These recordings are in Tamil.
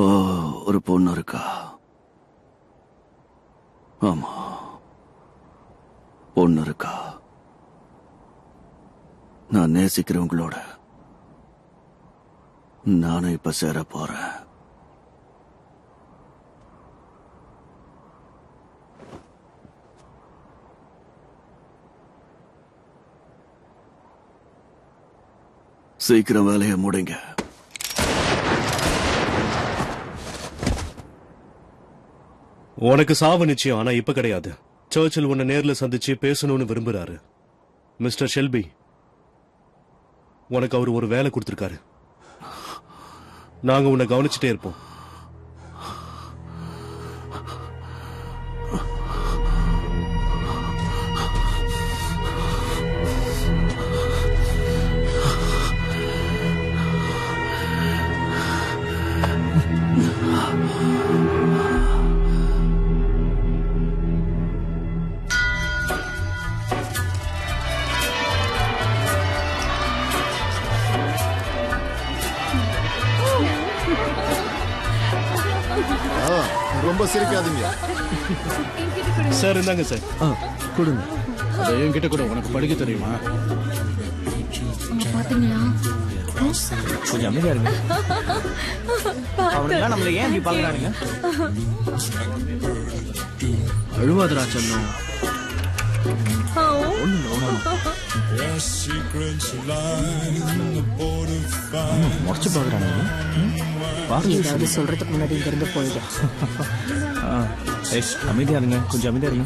ஓ, ஒரு பொண்ணு இருக்கா? ஆமா, பொண்ணு இருக்கா. நான் நேசிக்கிறவங்களோட நானும் இப்ப சேர போறேன். சீக்கிரம் வேலையை முடிங்க. உனக்கு சாவு நிச்சயம், ஆனா இப்ப கிடையாது. சர்ச்சில் உன்னை நேர்ல சந்திச்சு பேசணும்னு விரும்புறாரு. மிஸ்டர் ஷெல்பி, உனக்கு அவர் ஒரு வேலை கொடுத்திருக்காரு. நாங்க உன்னை கவனிச்சுட்டே இருப்போம். ரொம்ப சிரிக்காதீங்க சார். இந்தாங்க சார். கொடுங்க. அதை என்கிட்ட கூட. உனக்கு படிக்க தெரியுமா? பாத்தீங்களா? கொஞ்சம் அமைதியா இருங்க. அவனுங்க நம்மள ஏன் இப்படி பாக்குறானுங்க? அழுவாதரா சொன்னோம். முடிச்சு பாக்குறானுங்க. ஏதாவது சொல்றதுக்கு முன்னாடி இங்க இருந்து போயிடும். அமைதியா இருங்க, கொஞ்சம் அமைதியா இருங்க.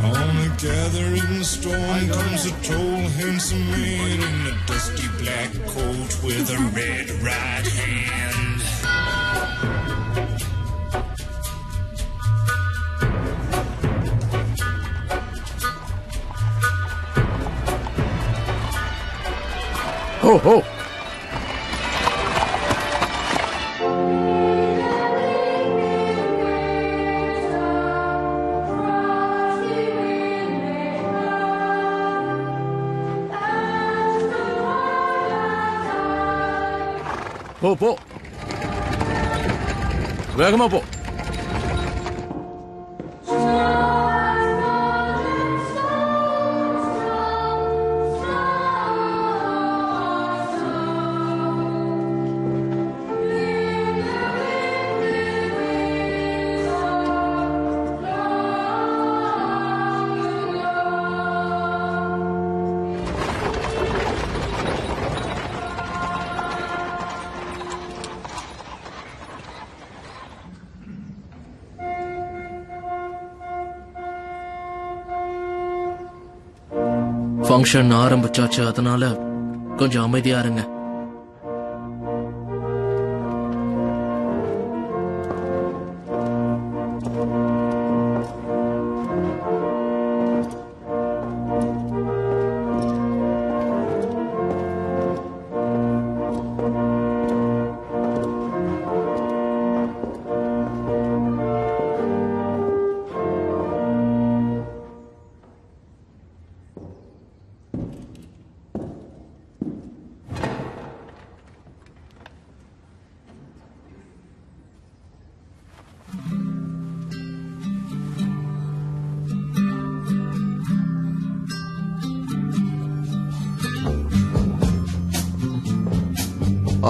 On a gathering storm comes a tall, handsome man in a dusty black coat with a red right hand. Ho, ho! போ போ, வேகமா போ. ஃபங்க்ஷன் ஆரம்பிச்சாச்சு, அதனால கொஞ்சம் அமைதியா இருங்க.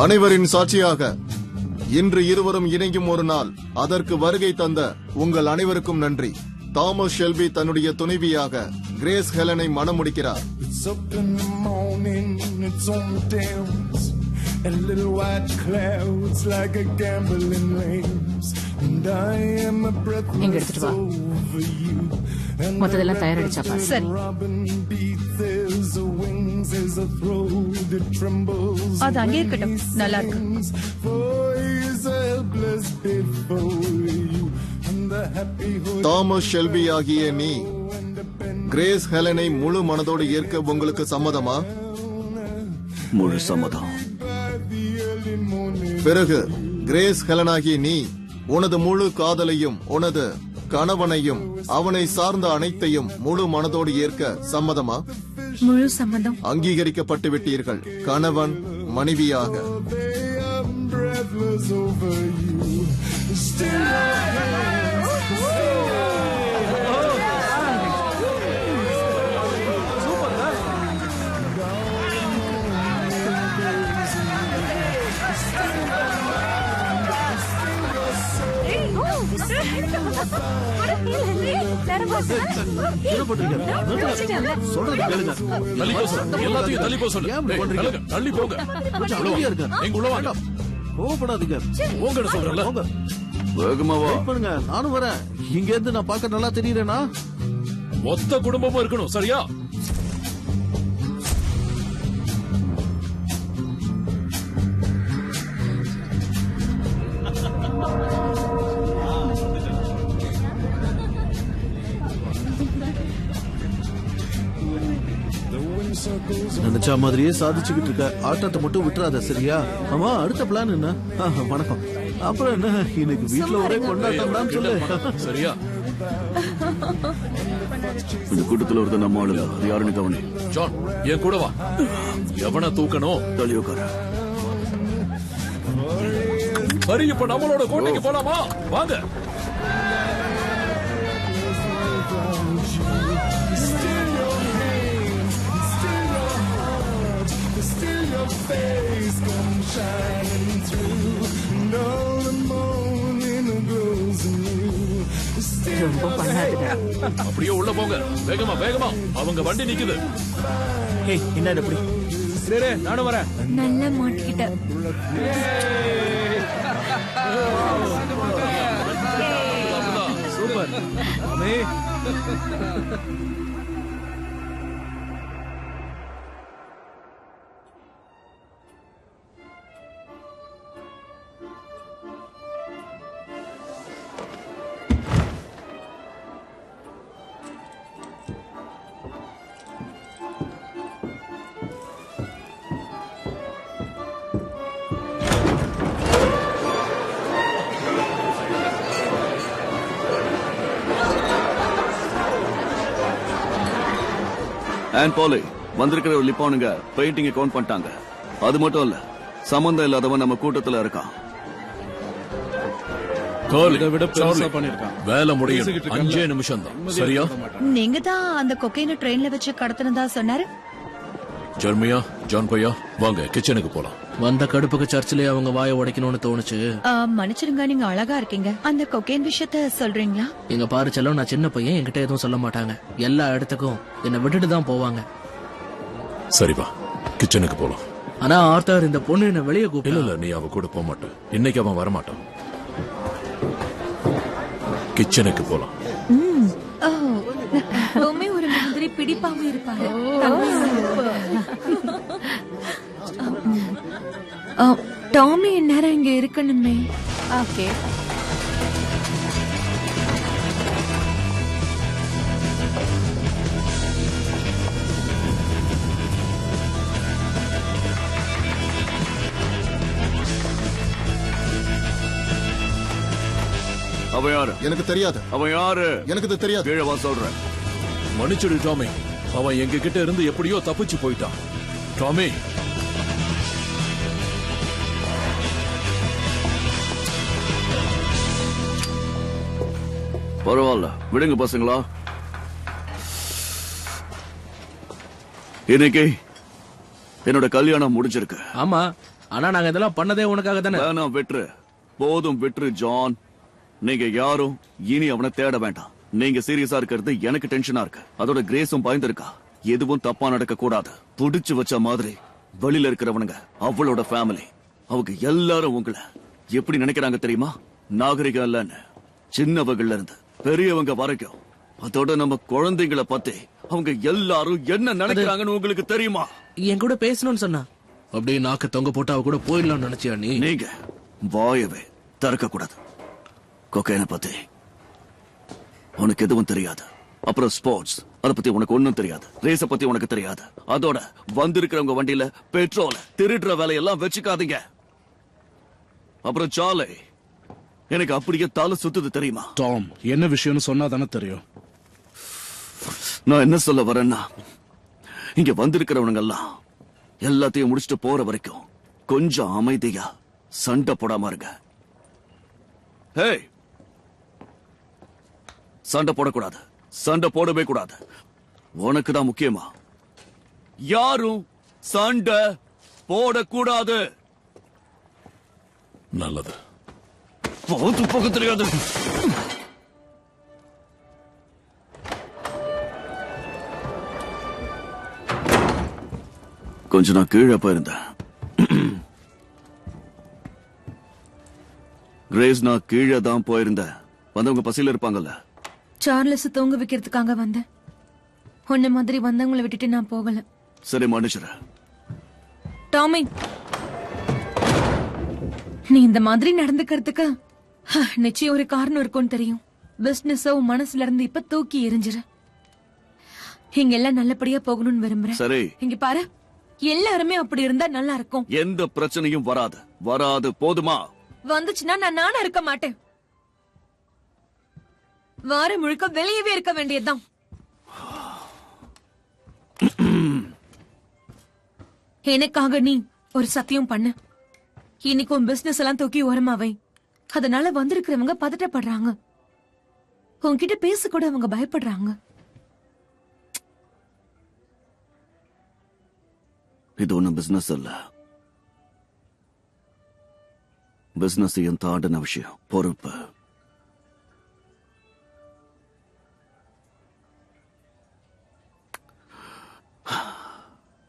அனைவரின் சாட்சியாக இன்று இருவரும் இணையும் ஒரு நாள். அதற்கு வருகை தந்த உங்கள் அனைவருக்கும் நன்றி. தாமஸ் ஷெல்பி தன்னுடைய துணைவியாக கிரேஸ் ஹெலனை மணமுடிக்கிறார். எங்க எடுத்துட்டு வா. மொத்ததெல்லாம் தயாரிச்சாப்பா? சரி. அது அங்கே இருக்கட்டும், நல்லா இருக்கு. தாமஸ் ஷெல்பி ஆகிய நீ கிரேஸ் ஹெலனை முழு மனதோடு ஏற்க உங்களுக்கு சம்மதமா? முழு சம்மதம். பிறகு கிரேஸ் ஹெலனாகிய நீ உனது முழு காதலையும் உனது கணவனையும் அவனை சார்ந்த அனைத்தையும் முழு மனதோடு ஏற்க சம்மதமா? முழு சம்மதம். அங்கீகரிக்கப்பட்டு விட்டீர்கள். கணவன் மனைவியாக. எல்லாத்தையும் தள்ளி போக சொல்லு. தள்ளி போங்க. எங்க உள்ள வாங்க. கோவப்படாதீங்க. போங்கன்னு சொல்றேன்ல. வேகமாவா பண்ணுங்க, நானும் வரேன். இங்க இருந்து நான் பார்க்க நல்லா தெரியறேனா? மொத்த குடும்பமும் இருக்கணும், சரியா? நினைச்ச மாதிரியே சாதிச்சுக்கிட்டு இருக்க. ஆட்டத்தை மட்டும் விட்டுறாத, சரியா? ஆமா, அடுத்த பிளான் என்ன? வணக்கம். அப்புறம் என்ன, இன்னைக்கு வீட்டுல ஒரே கொண்டாட்டம் தான் சொல்லு. சரியா? இந்த கூட்டத்துல ஒருத்தர் நம்ம ஆளுங்க. யாருன்னு கவனி. ஜான், என் கூட வா. எவனை தூக்கணும்? தள்ளி உட்கார. சரி, இப்ப நம்மளோட கோட்டைக்கு போலாமா? வாங்க. ரொம்ப பண்ணாதுடா. அப்படியே உள்ள போங்க. வேகமா வேகமா. அவங்க வண்டி நிக்குது. ஏய், என்ன எப்படி? நானும் வரேன். நல்லா மாட்டிக்கிட்ட. சூப்பர். அண்ட் பாலி வந்திருக்கிற ஒரு லிப்பானுங்க பெயிண்டிங் கவுண்ட் பண்ணிட்டாங்க. அது மட்டும் இல்ல, சம்பந்தம் இல்லாதவன் நம்ம கூட்டத்துல இருக்கான். வேலை முடியும். 5 நிமிஷம் தான், சரியா? நீங்க தான் அந்த கொக்கைன ட்ரெயின்ல வச்சு கடத்தினதா சொன்னாரு. ஜெர்மியா, ஜான் பையா, வாங்க கிச்சனுக்கு போலாம். வந்த கடுப்புக்கு சர்ச்சிலே அவங்க வாயை உடைக்கணும்னு தோணுச்சு. மன்னிச்சிருங்க, நீங்க அழகா இருக்கீங்க. அந்த கொக்கைன் விஷயத்த சொல்றீங்களா? எங்க பாரு செல்லம், நான் சின்ன பையன், என்கிட்ட எதுவும் சொல்ல மாட்டாங்க. எல்லா இடத்துக்கும் என்னை விட்டுட்டு தான் போவாங்க. சரி வா, கிச்சனுக்கு போலாம். ஆனா ஆர்த்தர், இந்த பொண்ணு என்ன வெளியே கூப்பிட்டு. இல்ல, நீ அவ கூட போக மாட்டேன். இன்னைக்கு அவன் வரமாட்டான். கிச்சனுக்கு போலாம். ஒரு மாதிரி பிடிப்பாம இருப்பாங்க. டாமி இந்நேரம் இங்க இருக்கணுமே. ஓகே. அவன் யாரு? எனக்கு தெரியாது. அவன் யாரு? எனக்கு இது தெரியாது. கீழே வா சொல்றேன். மன்னிச்சுடு டாமி, அவன் எங்க கிட்ட இருந்து எப்படியோ தப்பிச்சு போயிட்டான். டாமி, பரவாயில்ல, விடுங்க பசங்களா. இன்னைக்கு என்னோட கல்யாணம் முடிஞ்சிருக்கு. ஆமா, ஆனா நாங்க இதெல்லாம் பண்ணதே உனக்காக தானே. வேணாம், விட்டுரு. போதும், விட்டுரு ஜான். நீங்க யாரும் இனி அவனை தேட வேண்டாம். நீங்க சீரியஸா இருக்கிறது எனக்கு டென்ஷனா இருக்கு. அதோட கிரேஸும் பயந்துருக்கா. எதுவும் தப்பா நடக்க கூடாது. புடிச்சு வச்ச மாதிரி வெளியில இருக்கிறவனுங்க, அவளோட ஃபேமிலி, அவங்க எல்லாரும் உங்களை எப்படி நினைக்கிறாங்க தெரியுமா? நாகரிகம் இல்லன்னு. சின்னவங்கள்ல இருந்து பெரியவங்க வரைக்கும். அதோட நம்ம குழந்தைங்களை பத்தி அவங்க எல்லாரும் என்ன நினைக்கிறாங்கன்னு உங்களுக்கு தெரியுமா? என் கூட பேசணும்னு சொன்னா அப்படியே நாக்கு தொங்க போட்டு அவ கூட போயிடலாம்னு நினைச்சியா நீ? நீங்க வாயவே திறக்க கூடாது. கொக்கைன பத்தி உனக்கு எதுவும் தெரியாது. அப்புறம் ஸ்போர்ட்ஸ், அத பத்தி உனக்கு ஒண்ணும் தெரியாது. ரேஸ பத்தி உனக்கு தெரியாது. அதோட வந்திருக்கிறவங்க வண்டியில பெட்ரோல் திருடுற வேலையெல்லாம் வச்சுக்காதீங்க. அப்புறம் சாலை, எனக்கு அப்படியே தலை சுத்துது தெரியுமா? டாம், என்ன விஷயம்னு சொன்னா தானே தெரியும். நான் என்ன சொல்ல வரேன்னா, இங்க வந்திருக்கிறவனுங்க எல்லாம் எல்லாத்தையும் முடிச்சுட்டு போற வரைக்கும் கொஞ்சம் அமைதியா சண்டை போடாம இருங்க. சண்டை போடக்கூடாது, சண்டை போடவே கூடாது. உனக்கு தான் முக்கியமா? யாரும் சண்டை போடக்கூடாது. நல்லது. போக தெரியாது. கொஞ்சம் நான் கீழே போயிருந்தேன். கிரேஸ், நான் கீழே தான் போயிருந்தேன். வந்தவங்க பசியில இருப்பாங்கல்ல. சார்லஸ் தூங்க வைக்கிறதுக்காக வந்தேன். உன்ன மாதிரி வந்தவங்களை விட்டுட்டு நான் போகல. சரி, மன்னிச்சுற. டாமி, நீ இந்த மாதிரி நடந்துக்கிறதுக்கு நிச்சயம் ஒரு காரணம் இருக்கும்னு தெரியும். பிசினஸ் மனசுல இருந்து இப்ப தூக்கி எரிஞ்சிரு. இங்க எல்லாம் நல்லபடியா போகணும்னு விரும்புறேன். சரி, இங்க பாரு, எல்லாருமே அப்படி இருந்தா நல்லா இருக்கும். எந்த பிரச்சனையும் வராது. போதுமா? வந்துச்சுன்னா நானா இருக்க மாட்டேன். வாரம் முழுக்க வெளியவே இருக்க வேண்டியதுதான். எனக்காக நீ ஒரு சத்தியம் பண்ணு. இன்னைக்கு உன் பிசினஸ் எல்லாம் தூக்கி ஓரமாவை. அதனால வந்திருக்கிறவங்க பதட்டப்படுறாங்க. உன்கிட்ட பேச கூட அவங்க பயப்படுறாங்க. இது ஒண்ணும் பிசினஸ் இல்ல. பிசினஸ் என் தாண்டின விஷயம், பொறுப்பு.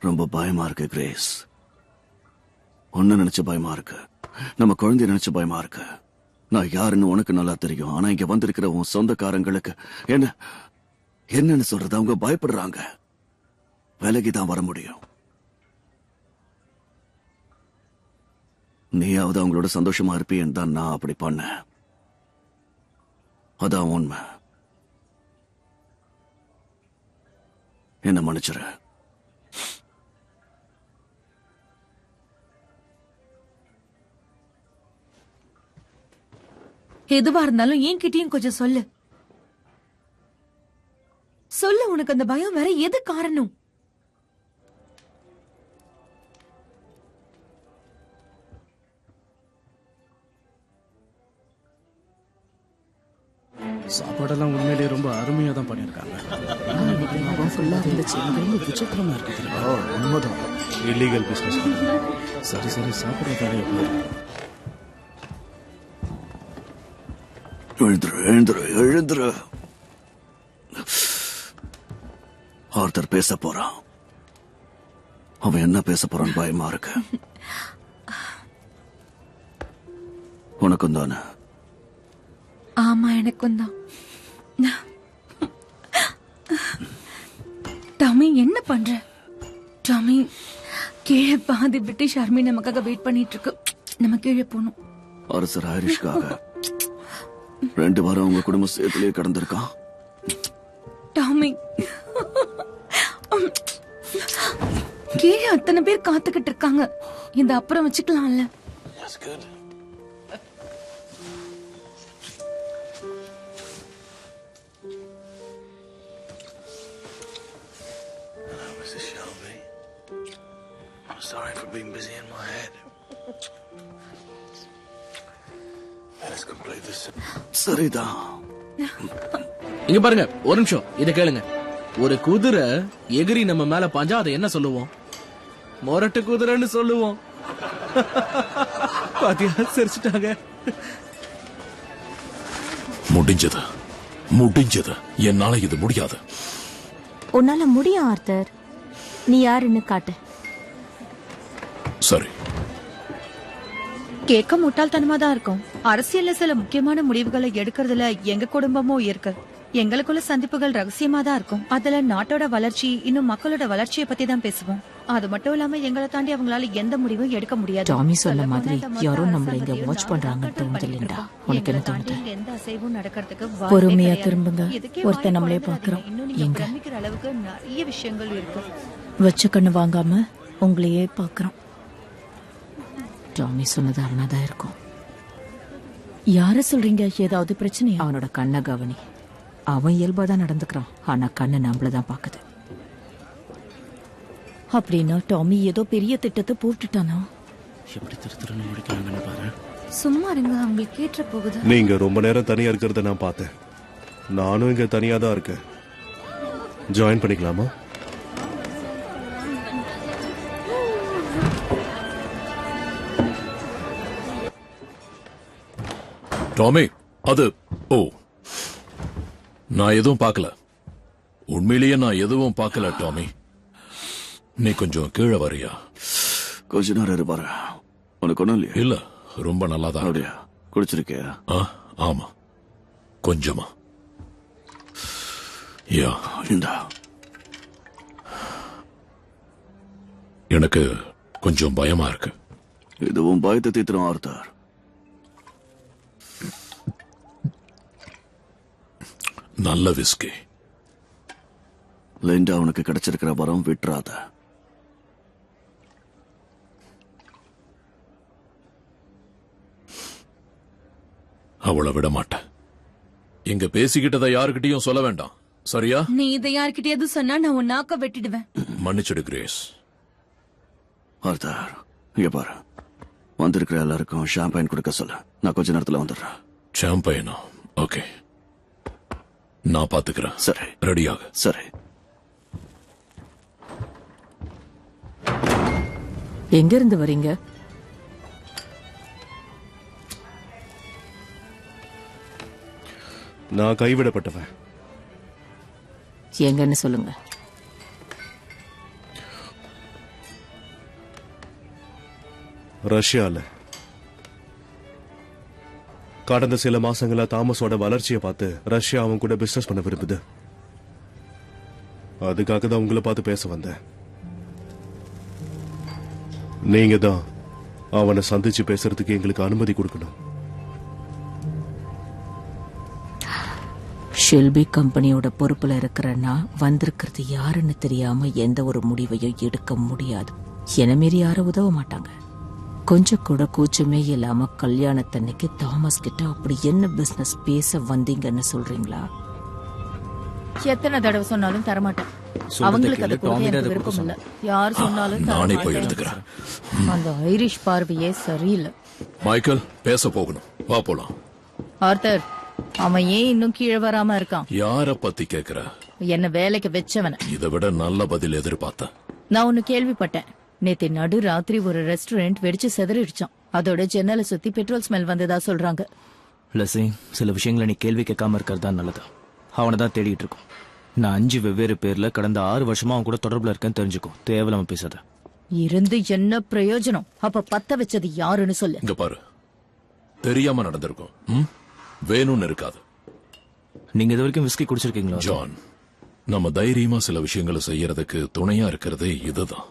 ரொம்ப பயமா இருக்கு கிரேஸ். ஒன்னு நினைச்ச பயமா இருக்கு, நம்ம குழந்தைய நினைச்ச பயமா இருக்கு. நான் யாருன்னு உனக்கு நல்லா தெரியும். ஆனா இங்க வந்திருக்கிற உன் சொந்தக்காரங்களுக்கு என்னன்னு சொல்றது? அவங்க பயப்படுறாங்க. விலகிதான் வர முடியும். நீயாவது அவங்களோட சந்தோஷமா இருப்பேன்னு தான் நான் அப்படி பண்ணேன். அதான் உண்மை. என்ன மன்னிச்சிரு. எதுவா இருந்தாலும் என்கிட்டயும் கொஞ்சம் சொல்லு. உனக்கு அந்த பயம் வேற எது காரணம்? சாப்பாடெல்லாம் உண்மையிலேயே ரொம்ப அருமையா தான் பண்ணிருக்காங்க. ரொம்ப விசித்திரமா இருக்கு தெரியுமா? உண்மைதான். Illegal business. சரி சாப்பிடுறதாலே எழுந்துரு. ஆர்த்தர் பேச போறான். அவன் என்ன பேச போறான் பயமா இருக்கு. உனக்கும் தானே? ஆமா, எனக்கும் தான். டாமி, என்ன பண்ற? டாமி, கீழே பாதி பிரிட்டிஷ் ஆர்மி நமக்காக வெயிட் பண்ணிட்டு இருக்கு. நம்ம கீழே போகணும். அரசர் ஹரிஷ்காக 2 வாரம் உங்க குடும்பம் சேத்துலயே கடந்திருக்கான். டாமி, கீழே அத்தனை பேர் காத்துக்கிட்டு இருக்காங்க. இந்த அப்புறம் வச்சுக்கலாம்ல. Sorry for being busy in my head. Let's complete this. சரிதான். இங்க பாருங்க, ஒரு நிமிஷம் இத கேளுங்க. ஒரு குதிரை எகிரி நம்ம மேல பாஞ்சா அதை என்ன சொல்லுவோம்? மொரட்டு குதிரைன்னு சொல்லுவோம். பாத்தியா, சிரிச்சுட்டாங்க. முடிஞ்சது. என்னால இது முடியாது. உன்னால முடியும் ஆர்த்தர். நீ யாருன்னு காட்டு. சரி. கேட்க முட்டாள்தனமா தான் இருக்கும். அரசியல்ல சில முக்கியமான முடிவுகளை எடுக்கிறதுல எங்க குடும்பமும் இருக்கு. எங்களுக்குள்ள சந்திப்புகள் ரகசியமா தான் இருக்கும். அதுல நாட்டோட வளர்ச்சி, இன்னும் மக்களோட வளர்ச்சியை பத்தி தான் பேசுவோம். அது மட்டும் இல்லாம எங்களை தாண்டி அவங்களால எந்த முடிவும் எடுக்க முடியாது. டாமி சொன்ன மாதிரி யாரோ நம்மள இங்க வாட்ச் பண்றாங்கன்னு தோணுதில்லைண்டா. உனக்கு என்ன தோணுது? எந்த அசைவும் நடக்கிறதுக்கு பொறுமையா திரும்புங்க. ஒருத்தர் நம்மளே பாக்குறோம். எங்க பிரமிக்கிற அளவுக்கு நிறைய விஷயங்கள் இருக்கு. வச்ச கண்ணு வாங்காம உங்களையே பாக்குறோம். டாமி சொன்னது அவனாதான் இருக்கும். யார சொல்றீங்க? ஏதாவது பிரச்சனை? அவனோட கண்ணை கவனி. அவன் இயல்பாதான் நடந்துக்கிறான். ஆனா கண்ணு நம்மளதான் பாக்குது. அப்படின்னா டாமி ஏதோ பெரிய திட்டத்தை போட்டுட்டானா? எப்படி திருத்திரன்னு முடிக்கிறாங்கன்னு பாரு. சும்மா இருங்க, அவங்களுக்கு கேட்ட போகுது. நீங்க ரொம்ப நேரம் தனியா இருக்கிறத நான் பார்த்தேன். நானும் இங்க தனியா தான் இருக்கேன். ஜாயின் பண்ணிக்கலாமா? டாமி, அது நான் எதுவும் பார்க்கல. உண்மையிலேயே நான் எதுவும் பார்க்கல டாமி. நீ கொஞ்சம் கீழே வரியா? கொஞ்ச நேரம் இருப்பாரு. உனக்கு ஒண்ணும் இல்லையா? இல்ல, ரொம்ப நல்லாதான். அப்படியா? குடிச்சிருக்கியா? ஆமா, கொஞ்சமா. யா, இந்தா. எனக்கு கொஞ்சம் பயமா இருக்கு. இதுவும் பயத்தை தீத்துரும் ஆர்த்தர். நல்ல விஸ்கி. லிண்டா உனக்கு கிடைச்சிருக்கிற வரம் விட்டுறாத. அவளை விட மாட்டேன். இங்க பேசிக்கிட்டதை யாருக்கிட்டையும் சொல்ல வேண்டாம், சரியா? நீ இதை யார்கிட்டயாவது சொன்னா நான் உன் நாக்க வெட்டிடுவேன். மன்னிச்சிடு கிரேஸ். ஆர்த்தர், இங்க பாரு. வந்திருக்கிற எல்லாருக்கும் ஷாம்பைன் கொடுக்க சொல்லு. நான் கொஞ்ச நேரத்துல வந்துடுறேன். ஷாம்பைனா? ஓகே, நான் பாத்துக்கிறேன். சரி, ரெடியாக. சரி. எங்க இருந்து வரீங்க? நான் கைவிடப்பட்டவன். எங்கன்னு சொல்லுங்க. ரஷ்யால. கடந்த சில மாசங்களா தாமஸோட வளர்ச்சியை பார்த்து ரஷ்யா அவன் கூட பிசினஸ் பண்ண விரும்புது. அதுக்காக தான் உங்களை பார்த்து பேச வந்தேன். நீங்க தான் அவனை சந்திச்சு பேசுறதுக்கு எங்களுக்கு அனுமதி கொடுக்கணும். ஷெல்பி கம்பெனியோட பொறுப்புல இருக்கிறன்னா வந்திருக்கிறது யாருன்னு தெரியாம எந்த ஒரு முடிவையும் எடுக்க முடியாது. என மீறி யாரும் உதவ மாட்டாங்க. கொஞ்சம் கூட கூச்சமே இல்லாம கல்யாணத்தன்னைக்கு தாமஸ் கிட்ட அப்படி என்ன பிசினஸ் பேச வந்தீங்கன்னு சொல்றீங்களா? எத்தனை தடவை சொன்னாலும் தரமாட்டேன். அவங்களுக்கு அது கொடுக்க எனக்கு விருப்பம் இல்ல. யார் சொன்னாலும் நானே போய் எடுத்துக்கிறேன். அந்த ஐரிஷ் பார்வையே சரியில்லை. மைக்கேல், பேச போகணும். வா போலாம். ஆர்த்தர், அவன் ஏன் இன்னும் கீழே வராம இருக்கான்? யார பத்தி கேக்குற? என்ன வேலைக்கு வச்சவன. இதை விட நல்ல பதில் எதிர்பார்த்தேன். நான் ஒன்னு கேள்விப்பட்டேன். நேத்து நடு ராத்திரி ஒரு ரெஸ்டாரண்ட் வெடிச்சு செதறிடுச்சான். அதோட ஜன்னலை சுத்தி பெட்ரோல் ஸ்மெல் வந்ததா சொல்றாங்க. லசி, சில விஷயங்களை நீ கேள்வி கேட்காம இருக்கிறது தான் நல்லது. அவனை தான் தேடிட்டு இருக்கோம். நான் 5 வெவ்வேறு பேர்ல கடந்த 6 வருஷமா அவன் கூட தொடர்புல இருக்கேன்னு தெரிஞ்சுக்கும். தேவையில்லாம பேசாத. இருந்து என்ன பிரயோஜனம்? அப்ப பத்த வச்சது யாருன்னு சொல்லு. இங்க பாரு, தெரியாம நடந்திருக்கும். வேணும்னு இருக்காது. நீங்க இது வரைக்கும் விஸ்கி குடிச்சிருக்கீங்களா? ஜான், நம்ம தைரியமா சில விஷயங்களை செய்யறதுக்கு துணையா இருக்கிறதே இதுதான்.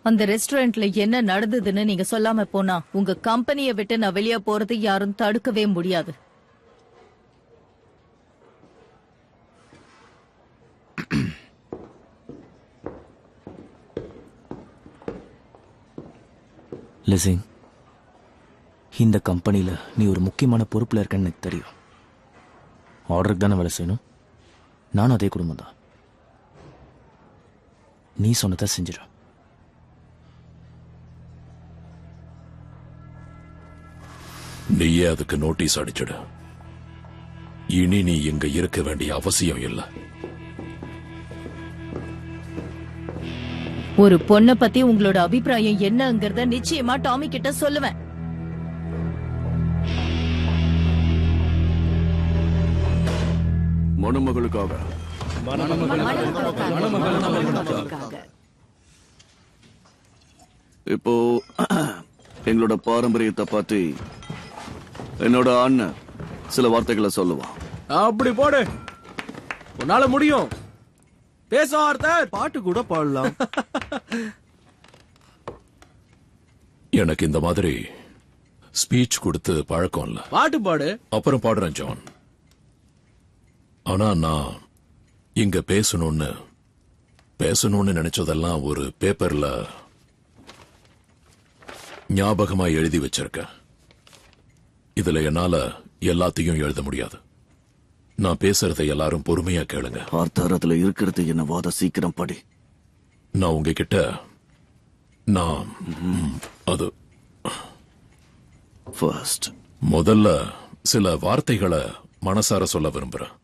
அந்த ரெஸ்டாரண்ட்ல என்ன நடந்ததுன்னு நீங்க சொல்லாம போனா உங்க கம்பெனியை விட்டு நான் வெளியே போறது யாரும் தடுக்கவே முடியாது. லிசிங், இந்த கம்பெனில நீ ஒரு முக்கியமான பொறுப்புல இருக்கன்னு எனக்கு தெரியும். ஆர்டருக்கு தானே வேலை செய்யணும். நானும் அதே குடும்பம் தான். நீ சொன்னதை செஞ்சிடும். நீயே அதுக்கு நோட்டீஸ் அடிச்சிடு. இனி நீ இங்க இருக்க வேண்டிய அவசியம் இல்லை. ஒரு பொண்ணை பத்தி உங்களோட அபிப்பிராயம் என்னங்கறத நிச்சயமா டாமி கிட்ட சொல்லுவேன். மணமகளுக்காக. இப்போ எங்களோட பாரம்பரியத்தை பத்தி என்னோட அண்ணன் சில வார்த்தைகளை சொல்லுவான். அப்படி போடு, உன்னால முடியும். பேச ஆர்த்தர். பாட்டு கூட பாடலாம். எனக்கு இந்த மாதிரி ஸ்பீச் கொடுத்து பழக்கம் இல்ல. பாட்டு பாடு. அப்புறம் பாடுறேன் ஜான். ஆனா நான் இங்க பேசணும்னு நினைச்சதெல்லாம் ஒரு பேப்பர்ல ஞாபகமா எழுதி வச்சிருக்கேன். இதுல என்னால எல்லாத்தையும் எழுத முடியாது. நான் பேசுறதை எல்லாரும் பொறுமையா கேளுங்க. ஆர்த்தர், அதுல இருக்கிறது என்ன வாத சீக்கிரம் படி. நான் உங்ககிட்ட நான் அது ஃபர்ஸ்ட் முதல்ல சில வார்த்தைகளை மனசார சொல்ல விரும்புறேன்.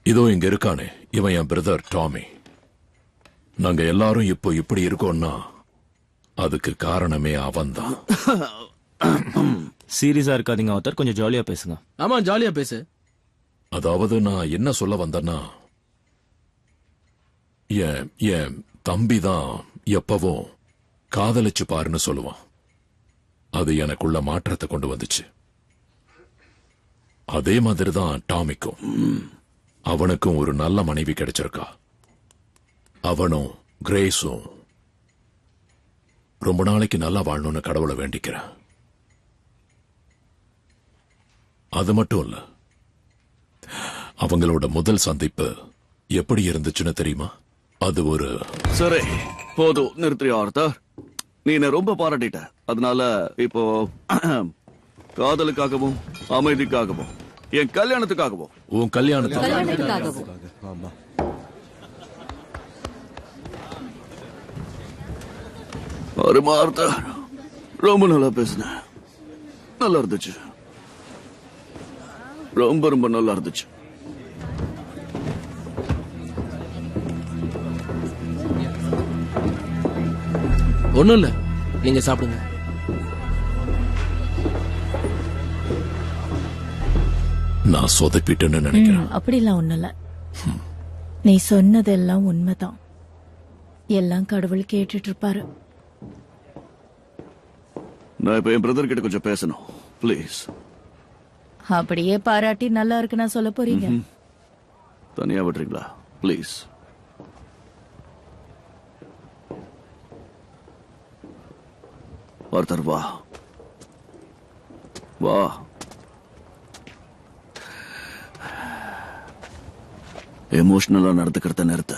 இதோ இங்க இருக்கானே, இவன் என் பிரதர் டாமி. நாங்க எல்லாரும் இப்போ இப்படி இருக்கோம்னா அதுக்கு காரணமே அவன்தான். சீரியஸா இருக்காதீங்க ஆத்தர், கொஞ்சம் ஜாலியா பேசுங்க. ஆமா, ஜாலியா பேசு. அதாவது நான் என்ன சொல்ல வந்தேன்னா, என் தம்பி தான் எப்பவும் காதலிச்சு பாருன்னு சொல்லுவான். அது எனக்குள்ள மாற்றத்தை கொண்டு வந்துச்சு. அதே மாதிரி தான் டாமிக்கும். அவனுக்கும் ஒரு நல்ல மனைவி கிடைச்சிருக்கா. அவனும் கிரேஸும் ரொம்ப நாளைக்கு நல்லா வாழணும்னு கடவுளை வேண்டிக்கிறேன். அது மட்டும் இல்ல, அவங்களோட முதல் சந்திப்பு எப்படி இருந்துச்சுன்னு தெரியுமா? அது ஒரு சரி போதும், நிறுத்தியா ஆர்த்தர். நீ என்ன ரொம்ப பாராட்டிட்ட. அதனால இப்போ காதலுக்காகவும் அமைதிக்காகவும் என் கல்யாணத்துக்காகவும் உன் கல்யாணத்துக்கு கல்யாணத்துக்காகவும் அருமா ஆர்த்தர், ரொம்ப நல்லா பேசுன. நல்லா இருந்துச்சு, ரொம்ப ரொம்ப நல்லா இருந்துச்சு. ஒண்ணும் இல்ல, நீங்க சாப்பிடுங்க. நான் சொதப்பிட்டேன்னு நினைக்கிறேன். அப்படிலாம் ஒண்ணும் இல்ல. நீ சொன்னதெல்லாம் உண்மைதான். எல்லாம் கடவுள் கேட்டுட்டு இருப்பாரு. நான் இப்ப என் பிரதர் கிட்ட கொஞ்சம் பேசணும், ப்ளீஸ். அப்படியே பாராட்டி நல்லா இருக்குன்னா சொல்ல போறீங்க? தனியா விடுறீங்களா ப்ளீஸ்? ஒருத்தர் வா வா. எமோஷனலா நடந்துக்கிறத நிறுத்த.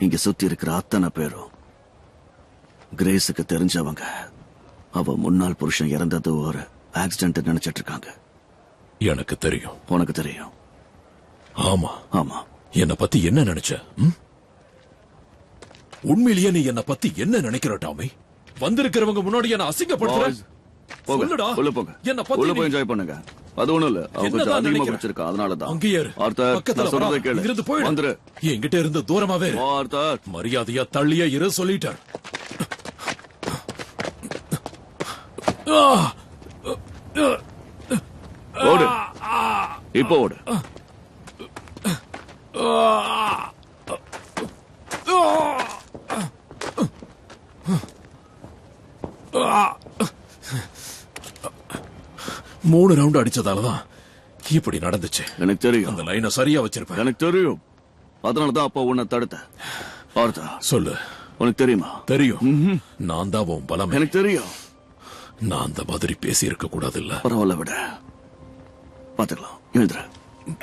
இங்க சுத்தி இருக்கிற அத்தனை பேரும் கிரேஸுக்கு தெரிஞ்சவங்க. அவ முன்னாள் புருஷன் இறந்தது ஒரு ஆக்சிடென்ட் நினைச்சிட்டு இருக்காங்க. எனக்கு தெரியும். உனக்கு தெரியும்? ஆமா ஆமா. என்ன பத்தி என்ன நினைச்ச? உண்மையிலேயே நீ என்ன பத்தி என்ன நினைக்கிற டாமி? வந்திருக்கிறவங்க முன்னாடி என்ன அசிங்கப்படுத்துற? சொல்லுடா. உள்ள போங்க, என்ன பத்தி உள்ள போய் என்ஜாய் பண்ணுங்க. அது ஒண்ணும் இல்ல, அவங்க கொஞ்சம் அதிகமா குடிச்சிருக்கா, அதனாலதான். அங்கேயே இரு. ஆர்த்தர், பக்கத்துல நான் சொல்றதை கேளு. இங்கிருந்து போயிடு. வந்துரு. என்கிட்ட இருந்து தூரமாவே இரு. ஆர்த்தர், மரியாதையா தள்ளியே இரு சொல்லிட்டார். ஓடு, இப்போ ஓடு. மூணு ரவுண்ட் அடிச்சதாலதான் இப்படி நடந்துச்சு. எனக்கு தெரியும். அந்த லைனை சரியா வச்சிருப்பேன். எனக்கு தெரியும். அதனாலதான் அப்ப உன்னை தடுத்த. ஆர்த்தர், சொல்லு. உனக்கு தெரியுமா? தெரியும். நான் தான் உன் பலம். எனக்கு தெரியும். நான் அந்த மாதிரி பேசி இருக்க கூடாது. இல்ல பரவாயில்ல, விட பாத்துக்கலாம். எழுதுற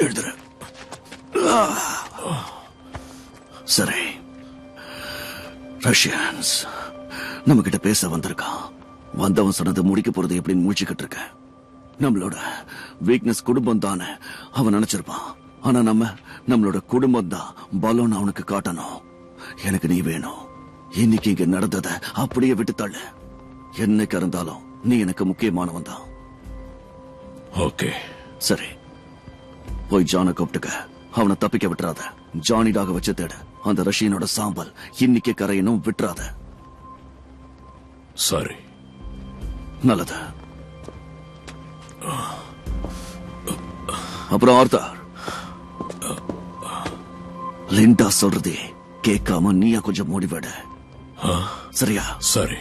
எழுதுற. சரி, ரஷ்யன்ஸ் நம்ம கிட்ட பேச வந்திருக்கான். வந்தவன் சொன்னதை முடிக்க போறது எப்படின்னு முடிச்சுக்கிட்டு இருக்க. நம்மளோட வீக்னஸ் குடும்பம் தானே அவன் நினைச்சிருப்பான். ஆனா நம்மளோட குடும்பம் தான் பலோன்னு அவனுக்கு காட்டணும். எனக்கு நீ வேணும். இன்னைக்கு இங்க நடந்தத அப்படியே விட்டு தள்ளு. என்னைக்கு இருந்தாலும் நீ எனக்கு முக்கியமானவன் தான். ஓகே, சரி, போய் ஜானை கூப்பிட்டுக்க. அவனை தப்பிக்க விட்டுறாத. ஜானிடாக வச்சு தேடு. அந்த ரஷ்யனோட சாம்பல் இன்னைக்கு கரையணும், விட்டுறாத. சரி, நல்லது. அப்புறம் ஆர்த்தர், லிண்டா சொல்றதே கேட்காம நீயா கொஞ்சம் முடிவெடு. சரியா? சரி.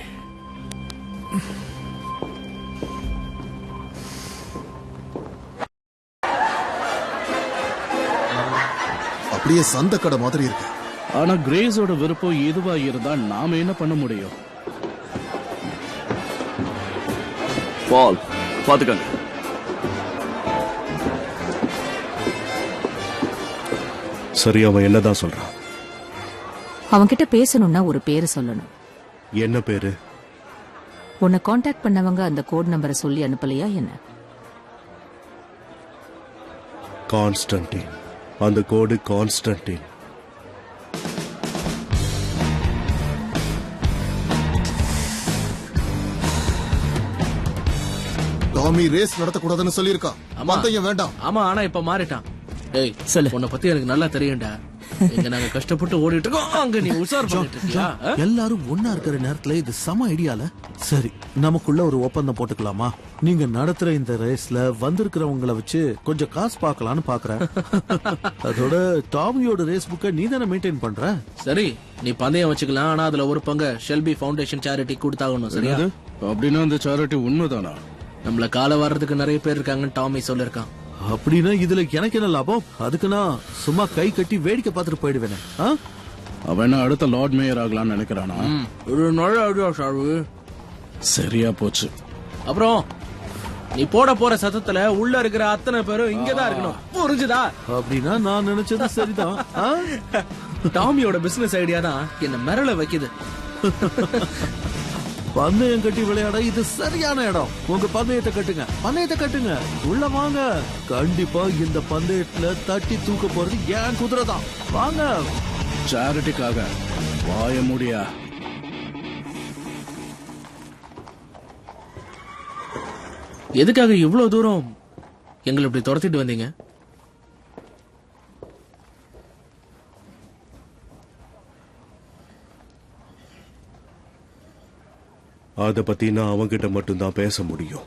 அப்படியே சந்த கடை மாதிரி இருக்கு. ஆனா கிரேஸோட விருப்பம் எதுவா இருந்தா நாம என்ன பண்ண முடியும்? பால், பாத்துக்கங்க. சரி, அவன் என்னதான் சொல்றான்? அவன்கிட்ட பேசணும்னா ஒரு பேரு சொல்லணும். என்ன பேரு? உன்னை காண்டாக்ட் பண்ணவங்க அந்த கோட் நம்பரை சொல்லி அனுப்பலையா என்ன? கான்ஸ்டன்டின். அந்த கோடு கான்ஸ்டன்டின். டாமி ரேஸ் நடத்தக்கூடாதுன்னு சொல்லியிருக்கான். பந்தயம் வேண்டாம். ஆமா, ஆனா இப்ப மாறிட்டான். டேய், சொல்லு. உன்னை பத்தி எனக்கு நல்லா தெரியும்டா. இங்க நாங்க கஷ்டப்பட்டு ஓடிட்டு இருக்கோம், அங்க நீ உஷார் பண்ணிட்டு இருக்கியா? எல்லாரும் ஒன்னா இருக்கிற நேரத்துல இது சம ஐடியால. சரி, நமக்குள்ள ஒரு ஒப்பந்தம் போட்டுக்கலாமா? நீங்க நடத்துற இந்த ரேஸ்ல வந்திருக்கிறவங்களை வச்சு கொஞ்சம் காசு பார்க்கலான்னு பாக்குறேன். அதோட டாமியோட ரேஸ் புக்கை நீ தானே மெயின்டைன் பண்ற. சரி, நீ பந்தயம் வச்சுக்கலாம், ஆனா அதுல ஒரு பங்கு ஷெல்பி ஃபவுண்டேஷன் சேரிட்டி கொடுத்தாகணும். சரியா? அப்படின்னா அந்த சேரிட்டி உண்மைதானா? நம்மள கால வர்றதுக்கு நிறைய பேர் இருக்காங்கன்னு டாமி சொல்லிருக்கான். அப்படின்னா இதுல எனக்கு என்ன லாபம்? அதுக்கு நான் சும்மா கை கட்டி வேடிக்கை பார்த்துட்டு போயிடுவேனே. அவன் அடுத்த லார்ட் மேயர் ஆகலாம்னு நினைக்கிறானா? ஒரு நல்ல ஐடியா சாரு. சரியா போச்சு. அப்புறம் நீ போட போற சத்தத்துல உள்ள இருக்கிற அத்தனை பேரும் இங்கதான் இருக்கணும், புரிஞ்சுதா? அப்படின்னா நான் நினைச்சது சரிதான். டாமியோட பிசினஸ் ஐடியா தான் என்ன மிரள வைக்குது. பந்தயம் கட்டி விளையாட இது சரியான இடம். உங்க பந்தயத்தை கட்டுங்க, பந்தயத்தை கட்டுங்க, உள்ள வாங்க. கண்டிப்பா இந்த பந்தயத்துல தட்டி தூக்க போறது ஏன் குதிரை தான். வாங்க. சேரிட்டிக்காக வாய முடியா? எதுக்காக இவ்வளவு தூரம் எங்களை இப்படி துரத்திட்டு வந்தீங்க? அத பத்தி நான் அவங்கிட்ட மட்டும்தான் பேச முடியும்.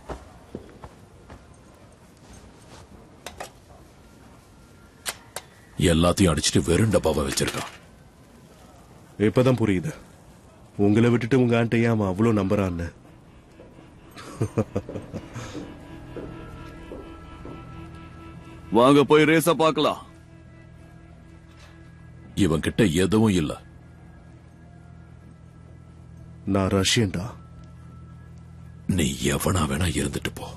எல்லாத்தையும் அடிச்சுட்டு வெறும் டப்பாவை வச்சிருக்கான். இப்பதான் புரியுது உங்களை விட்டுட்டு உங்க ஆண்ட ஏன் அவன் அவ்வளவு நம்புறான்னு. வாங்க போய் ரேஸ பார்க்கலாம். இவன் கிட்ட எதுவும் இல்ல. நான் ரஷ்யன்டா. நீ எவனா வேணா இருந்துட்டு போ.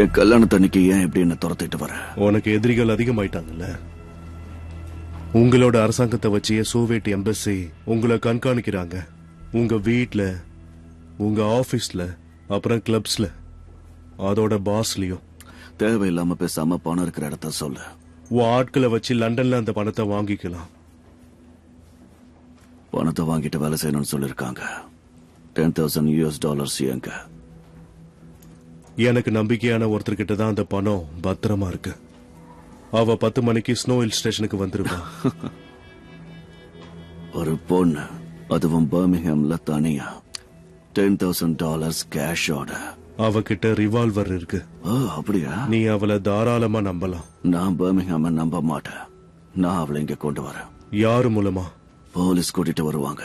என் கல்யாணத்தன்னைக்கு ஏன் இப்படி என்ன துரத்திட்டு வர? உனக்கு எதிரிகள் அதிகமாயிட்டாங்கல்ல. உங்களோட அரசாங்கத்தை வச்சு சோவியட் எம்பசி உங்களை கண்காணிக்கிறாங்க. உங்க வீட்ல, உங்க ஆபீஸ்ல, அப்புறம் கிளப்ஸ்ல, அதோட பாஸ்லயும். தேவையில்லாம பேசாம பணம் இருக்கிற இடத்த சொல்லு. ஆட்களை வச்சு லண்டன்ல அந்த பணத்தை வாங்கிக்கலாம். பணத்தை வாங்கிட்டு வேலை செய்யணும்னு சொல்லிருக்காங்க. $10,000 எங்க? எனக்கு நம்பிக்கையான ஒருத்தர்கிட்ட தான் அந்த பணம் பத்திரமா இருக்கு. அவ 10 மணிக்கு ஸ்னோ ஹில் ஸ்டேஷனுக்கு வந்துருவா. ஒரு பொண்ணு, அதுவும் பர்மிங்ஹாம்ல தனியா, $10,000 கேஷோட. அவகிட்ட ரிவால்வர் இருக்கு. அப்படியா? நீ அவளை தாராளமா நம்பலாம். நான் பர்மிங்ஹாம நம்ப மாட்டேன். நான் அவளை இங்க கொண்டு வரேன். யாரு மூலமா? போலீஸ் கூட்டிட்டு வருவாங்க.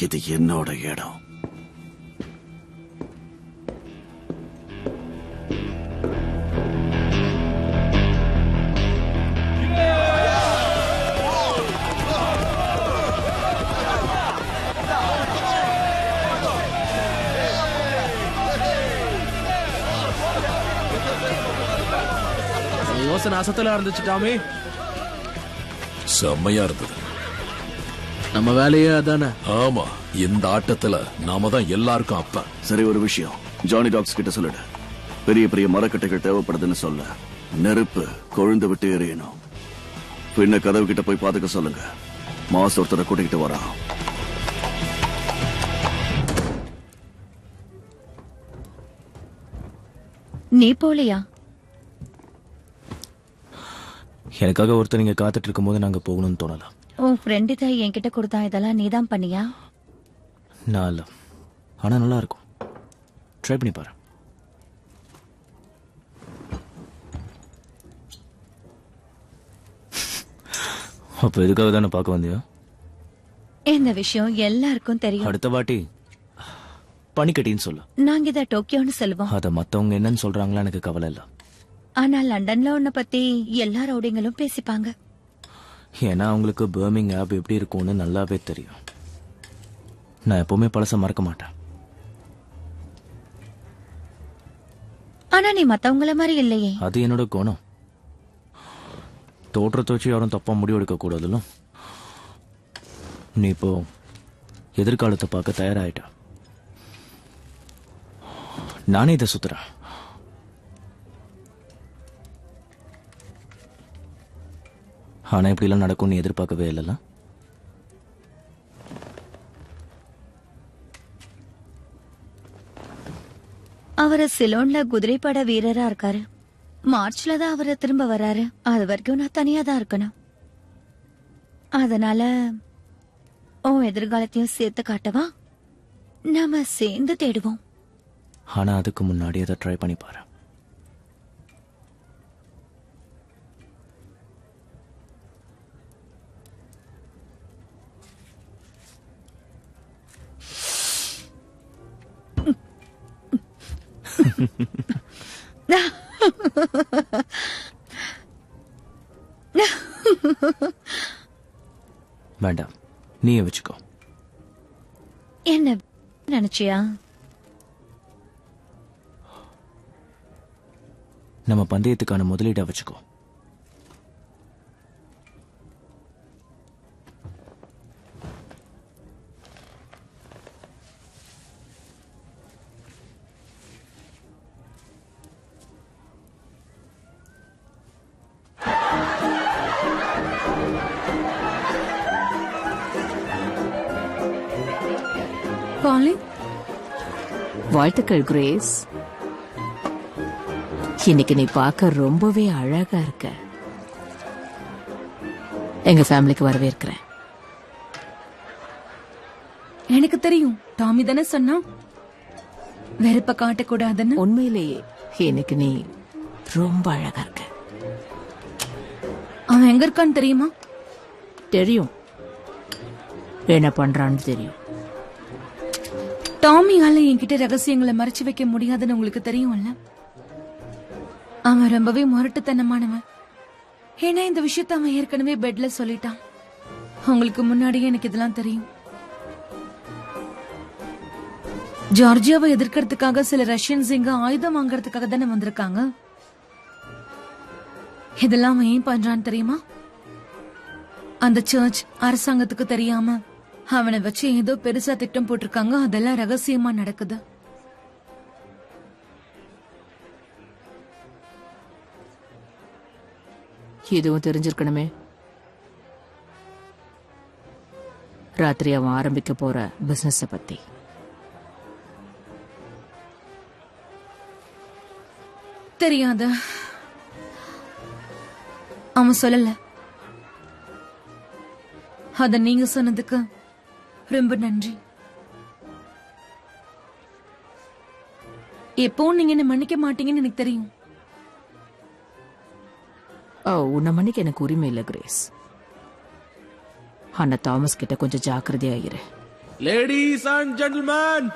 இது என்னோட இடம். யோசனை அசத்தலா இருந்துச்சு டாமி. செம்மையா இருந்தது. நம்ம வேலையே அதானே. ஆமா, இந்த ஆட்டத்துல நாம தான் எல்லாருக்கும் அப்ப. சரி, ஒரு விஷயம் ஜானி டாக்ஸ் கிட்ட சொல்லிடு. பெரிய பெரிய மரக்கட்டைகள் தேவைப்படுதுன்னு சொல்ல. நெருப்பு கொழுந்து விட்டு எறியணும். பின்ன கதவு கிட்ட போய் பாத்துக்க சொல்லுங்க. மாஸ் ஒருத்தரை கூட்டிகிட்டு வரான். நீ போலையா? எனக்காக ஒருத்தர் நீங்க காத்துட்டு இருக்கும் போது நாங்க போகணும்னு தோணலாம். உன் ஃப்ரெண்டு தான் என்கிட்ட கொடுத்தா. இதெல்லாம் நீதான் பண்ணியா? நான் இல்ல, ஆனா நல்லா இருக்கும். ட்ரை பண்ணி பாரு. அப்ப எதுக்காக தானே பார்க்க வந்தியா? இந்த விஷயம் எல்லாருக்கும் தெரியும். அடுத்த வாட்டி பனிக்கட்டின்னு சொல்லு. நாங்க இத டோக்கியோன்னு சொல்லுவோம். அத மத்தவங்க என்னன்னு சொல்றாங்களா எனக்கு கவலை இல்ல. ஆனா லண்டன்ல உன்னை பத்தி எல்லா ரவுடிங்களும் பேசிப்பாங்க. ஏன்னா அவங்களுக்கு பர்மிங்ஹாம் எப்படி இருக்கும்னு நல்லாவே தெரியும். நான் எப்பவுமே பழச மறக்க மாட்டேன். ஆனா நீ மத்தவங்கள மாதிரி இல்லையே. அது என்னோட குணம். தோற்றத்தை வச்சு யாரும் தப்பா முடிவெடுக்க கூடாதுல்ல. நீ இப்போ எதிர்காலத்தை பார்க்க தயாராயிட்ட. நானே இதை சுத்துறேன். ஆனா இப்படிலாம் நடக்கும் நீ எதிர்பார்க்கவே இல்லைல்ல. அவரு சிலோன்ல குதிரைப்பட வீரரா இருக்காரு. மார்ச்ல தான் அவரு திரும்ப வராரு. அது வரைக்கும் நான் தனியா தான் இருக்கணும். அதனால உன் எதிர்காலத்தையும் சேர்த்து காட்டவா? நாம சேர்ந்து தேடுவோம். ஆனா அதுக்கு முன்னாடி அதை ட்ரை பண்ணி பாரு. வேண்டாம், நீயே வச்சுக்கோ. என்ன நினைச்சியா? நம்ம பந்தயத்துக்கான முதலீடா வச்சுக்கோ. வாழ்த்துக்கள் கிரேஸ். இன்னைக்கு நீ பார்க்க ரொம்பவே அழகா இருக்க. எங்க ஃபேமிலிக்கு வரவேற்கிறேன். எனக்கு தெரியும், டாமி தானே சொன்னா வெறுப்ப காட்டக்கூடாதுன்னு. உண்மையிலேயே இன்னைக்கு நீ ரொம்ப அழகா இருக்க. அவன் எங்க இருக்கான்னு தெரியுமா? தெரியும். என்ன பண்றான்னு தெரியும். டாமியால என்கிட்ட ரகசியங்களை மறைச்சு வைக்க முடியாதுன்னு உங்களுக்கு தெரியும்ல. அவன் ரொம்பவே முரட்டுத்தனமானவன். ஏன்னா இந்த விஷயத்த அவன் ஏற்கனவே பெட்ல சொல்லிட்டான். உங்களுக்கு முன்னாடியே எனக்கு இதெல்லாம் தெரியும். ஜார்ஜியாவை எதிர்க்கிறதுக்காக சில ரஷ்யன்ஸ் இங்க ஆயுதம் வாங்கறதுக்காக தானே வந்திருக்காங்க. இதெல்லாம் அவன் ஏன் பண்றான்னு தெரியுமா? அந்த சர்ச் அரசாங்கத்துக்கு தெரியாம அவனை வச்சு ஏதோ பெருசா திட்டம் போட்டிருக்காங்க. அதெல்லாம் ரகசியமா நடக்குது. இதுவும் தெரிஞ்சிருக்கணுமே. ராத்திரி அவன் ஆரம்பிக்க போற பிசினஸ் பத்தி. தெரியாத அவன் சொல்லல. அத நீங்க சொன்னதுக்கு ரொம்ப நன்றி. எப்பவும் நீங்க என்ன மன்னிக்க மாட்டீங்கன்னு எனக்கு தெரியும். உன்னை மன்னிக்க எனக்கு உரிமை இல்ல கிரேஸ். ஆனா தாமஸ் கிட்ட கொஞ்சம் ஜாக்கிரதையாயிரு. லேடிஸ் அண்ட் ஜென்டில்மேன்,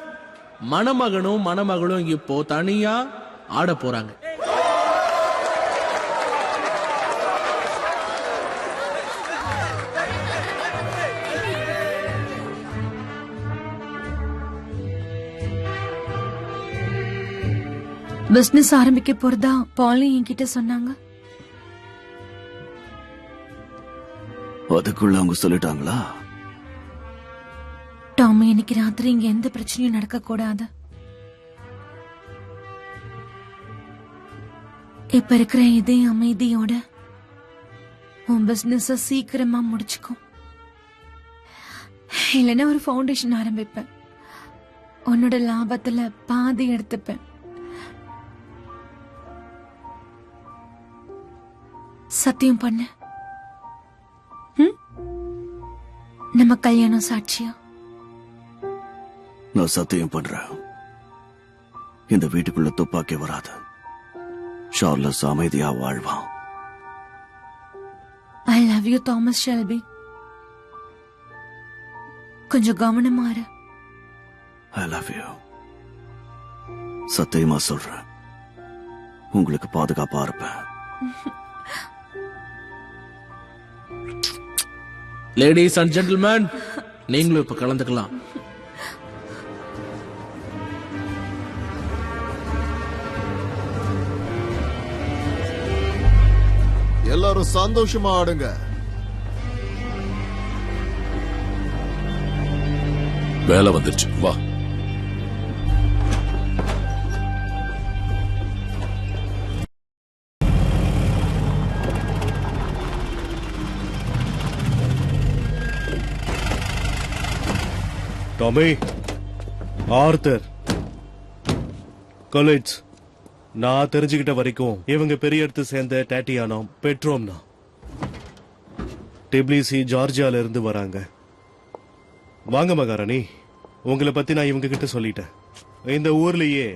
மணமகனும் மணமகளும் இப்போ தனியா ஆட போறாங்க. பிசினஸ் ஆரம்பிக்க போறதா பாலி என்கிட்ட சொன்னாங்க. அதுக்குள்ள அவங்க சொல்லிட்டாங்களா? டாமி, இன்னைக்கு ராத்திரி இங்க எந்த பிரச்சனையும் நடக்க கூடாது. இப்ப இருக்கிற இதே அமைதியோட உன் பிசினஸ் சீக்கிரமா முடிச்சுக்கும். இல்லைன்னா ஒரு ஃபவுண்டேஷன் ஆரம்பிப்பேன். உன்னோட லாபத்துல பாதி எடுத்துப்பேன். சத்தியம் பண்ண. நம்ம கல்யாணம் சாட்சியா? நான் சத்தியம் பண்றேன். இந்த வீட்டுக்குள்ள துப்பாக்கி வராது. சார்லஸ் அமைதியா வாழ்வான். I love you Thomas Shelby. கொஞ்சம் கவனமா இரு. I love you. சத்தியமா சொல்றேன். உங்களுக்கு பாதுகாப்பா இருப்பேன். லேடிஸ் அண்ட் ஜென்டில்மேன், நீங்களும் இப்ப கலந்துக்கலாம். எல்லாரும் சந்தோஷமா ஆடுங்க. வேலை வந்துருச்சு, வா. டாமி, ஆர்தர், காலேஜ், நான் தெரிஞ்சுக்கிட்ட வரைக்கும் இவங்க பெரிய இடத்து சேர்ந்த டாட்டியானோம் பெட்ரோம்னா டிபிலிசி ஜார்ஜியால இருந்து வராங்க. வாங்க மகாராணி, உங்களை பத்தி நான் இவங்க கிட்ட சொல்லிட்டேன். இந்த ஊர்லயே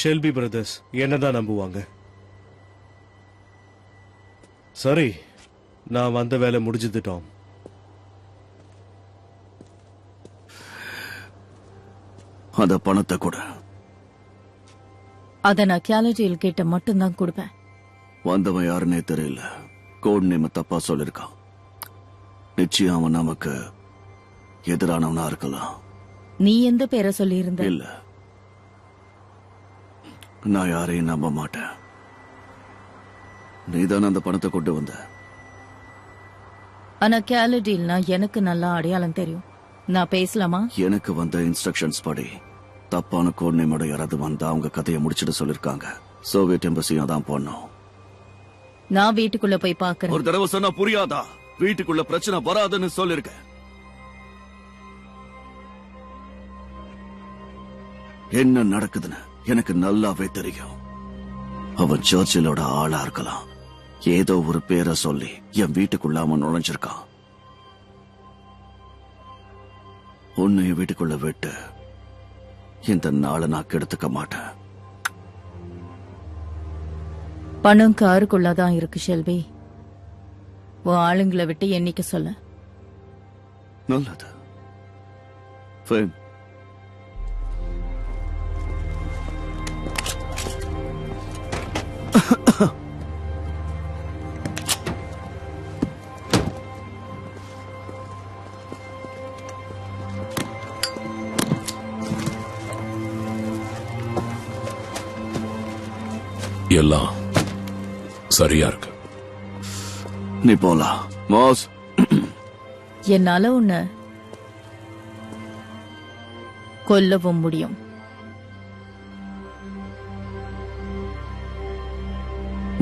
ஷெல்பி பிரதர்ஸ் என்னதான் நம்புவாங்க. சரி, நான் வந்த வேலை முடிஞ்சது டாம். அந்த பணத்தை கூட அத நான் கேலஜியில் கேட்ட மட்டும்தான் கொடுப்பேன். வந்தவன் யாருன்னே தெரியல, கோட் நேம் தப்பா சொல்லிருக்கான். நிச்சயம் அவன் நமக்கு எதிரானவனா இருக்கலாம். நீ எந்த பேரை சொல்லி இருந்த? இல்ல, நான் யாரையும் நம்ப மாட்டேன். நீதானே அந்த பணத்தை கொண்டு வந்த. ஆனா கேலஜில்னா எனக்கு நல்லா அடையாளம் தெரியும். நான் பேசலாமா? எனக்கு வந்த இன்ஸ்ட்ரக்ஷன்ஸ் படி தப்பான கோட் நேமோட யாராவது வந்தா அவங்க கதையை முடிச்சிட்டு சொல்லிருக்காங்க. சோவியட் எம்பசியும் தான் போனோம். நான் வீட்டுக்குள்ள போய் பாக்குறேன். ஒரு தடவை சொன்னா புரியாதா? வீட்டுக்குள்ள பிரச்சனை வராதுன்னு சொல்லிருக்க. என்ன நடக்குதுன்னு எனக்கு நல்லாவே தெரியும். அவன் சர்ச்சிலோட ஆளா இருக்கலாம். ஏதோ ஒரு பேரை சொல்லி என் வீட்டுக்குள்ள அவன் நுழைஞ்சிருக்கான். உன்னை வீட்டுக்குள்ள விட்டு இந்த நாளை நான் கெடுத்துக்க மாட்டேன். பணம் காருக்குள்ளதான் இருக்கு ஷெல்வி. உன் ஆளுங்களை விட்டு எண்ணிக்க சொல்ல. நல்லது. ஃபேன், எல்லாம் சரியா இருக்கு. நீ போலாம் மாஸ். என்னால உன்னை கொல்லவும் முடியும்.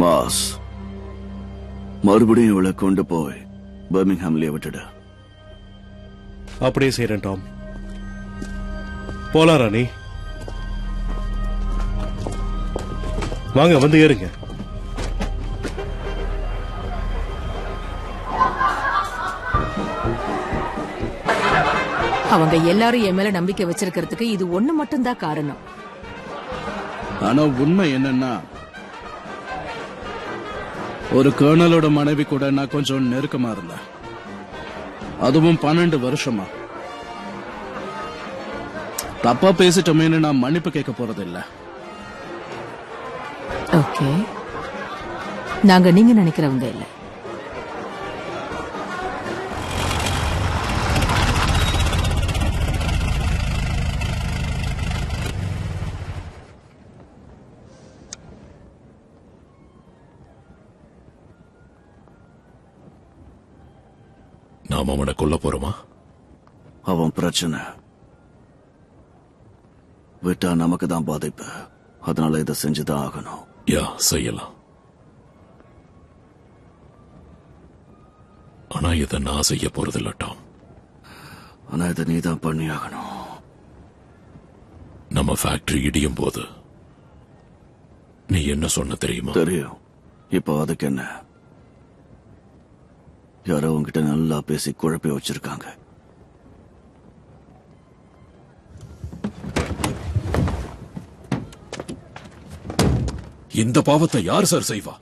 மாஸ், மறுபடியும் இவளை கொண்டு போய் பர்மிங்ஹாம்லயே விட்டுடு. அப்படியே செய்யறேன் டாம். போலாம் ராணி, வாங்க வந்து ஏறுங்க. அவங்க எல்லாரும் என் மேல நம்பிக்கை வச்சிருக்கிறதுக்கு இது ஒண்ணு மட்டும்தான் காரணம். ஆனா உண்மை என்னன்னா, ஒரு கர்னலோட மனைவி கூட நான் கொஞ்சம் நெருக்கமா இருந்தேன். அதுவும் 12 வருஷமா. தப்பா பேசிட்டோமேன்னு நான் மன்னிப்பு கேட்க போறது இல்ல. ஓகே, நாங்க நீங்க நினைக்கிறவங்க இல்ல. நாம அவனை கொல்ல போறோமா? அவன் பிரச்சனை விட்டா நமக்கு தான் பாதிப்பு. அதனால இதை செஞ்சுதான் ஆகணும். யா, செய்யலாம். ஆனா இதை நான் செய்ய போறதில்ல டாம். ஆனா இதை நீ தான் பண்ணி ஆகணும். நம்ம ஃபேக்டரி இடியும் போது நீ என்ன சொன்ன தெரியுமா? தெரியும். இப்போ அதுக்கு என்ன? யாரோ உங்ககிட்ட நல்லா பேசி குழப்பி வச்சிருக்காங்க. இந்த பாவத்தை யார் சார் செய்வா?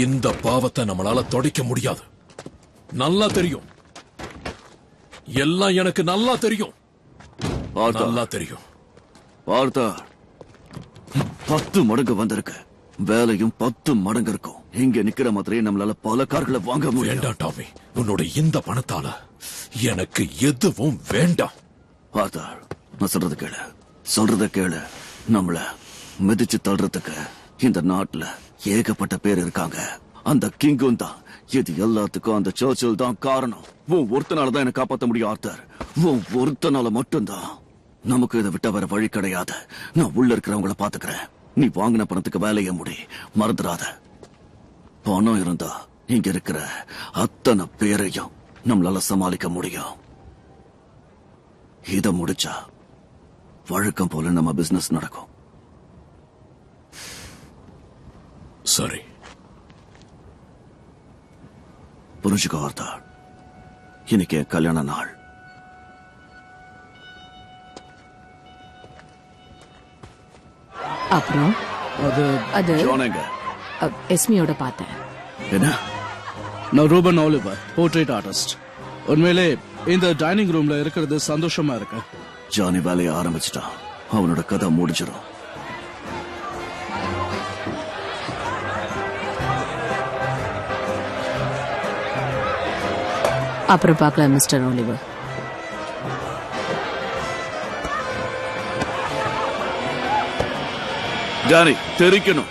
இந்த பாவத்தை நம்மளால தொடைக்க முடியாது. நல்லா தெரியும். எல்லாம் எனக்கு நல்லா தெரியும். நல்லா தெரியும். பார்த்தா 10 மடங்கு வந்திருக்கு. வேலையும் 10 மடங்கு இருக்கும். இங்க நிக்கிற மாதிரியே நம்மளால பல கார்களை வாங்க முடியும். வேண்டாம் டாமி, உன்னோட இந்த பணத்தால எனக்கு எதுவும் வேண்டாம். ஆர்த்தர், நான் சொல்றத கேளு. நம்மள மிதிச்சு தள்ளுறதுக்கு இந்த நாட்டுல ஏகப்பட்ட பேர் இருக்காங்க. அந்த கிங்கும் தான். இது எல்லாத்துக்கும் அந்த சர்ச்சில் தான் காரணம். உன் ஒருத்தனாலதான் என்ன காப்பாத்த முடியும் ஆர்த்தர். உன் ஒருத்தனால மட்டும்தான். நமக்கு இதை விட்ட வேற வழி கிடையாது. நான் உள்ள இருக்கிறவங்கள பாத்துக்கிறேன். நீ வாங்கின பணத்துக்கு வேலையை முடி. மறந்துடாத. பணம் இருந்தா இங்க இருக்கிற அத்தனை பேரையும் நம்மளால சமாளிக்க முடியும். இத முடிச்சா வழக்கம் போல நம்ம பிசினஸ் நடக்கும். சரி, புரிஞ்சுக்கோ ஆர்த்தர். இன்னைக்கு என் கல்யாண நாள். அப்புறம் அது ஜானேங்க. எஸ்மியோட பார்த்தேன். என்ன? நான் ரூபன் ஆலிவர், போர்ட்ரேட் ஆர்டிஸ்ட். உண்மையிலே இந்த டைனிங் ரூம்ல இருக்கிறது சந்தோஷமா இருக்கு. ஜானி வேலையை ஆரம்பிச்சிட்டான். அவனோட கதை முடிஞ்சிடும். அப்புறம் பார்க்கலாம் மிஸ்டர் ஆலிவர். ஜானி தெரிக்கணும்.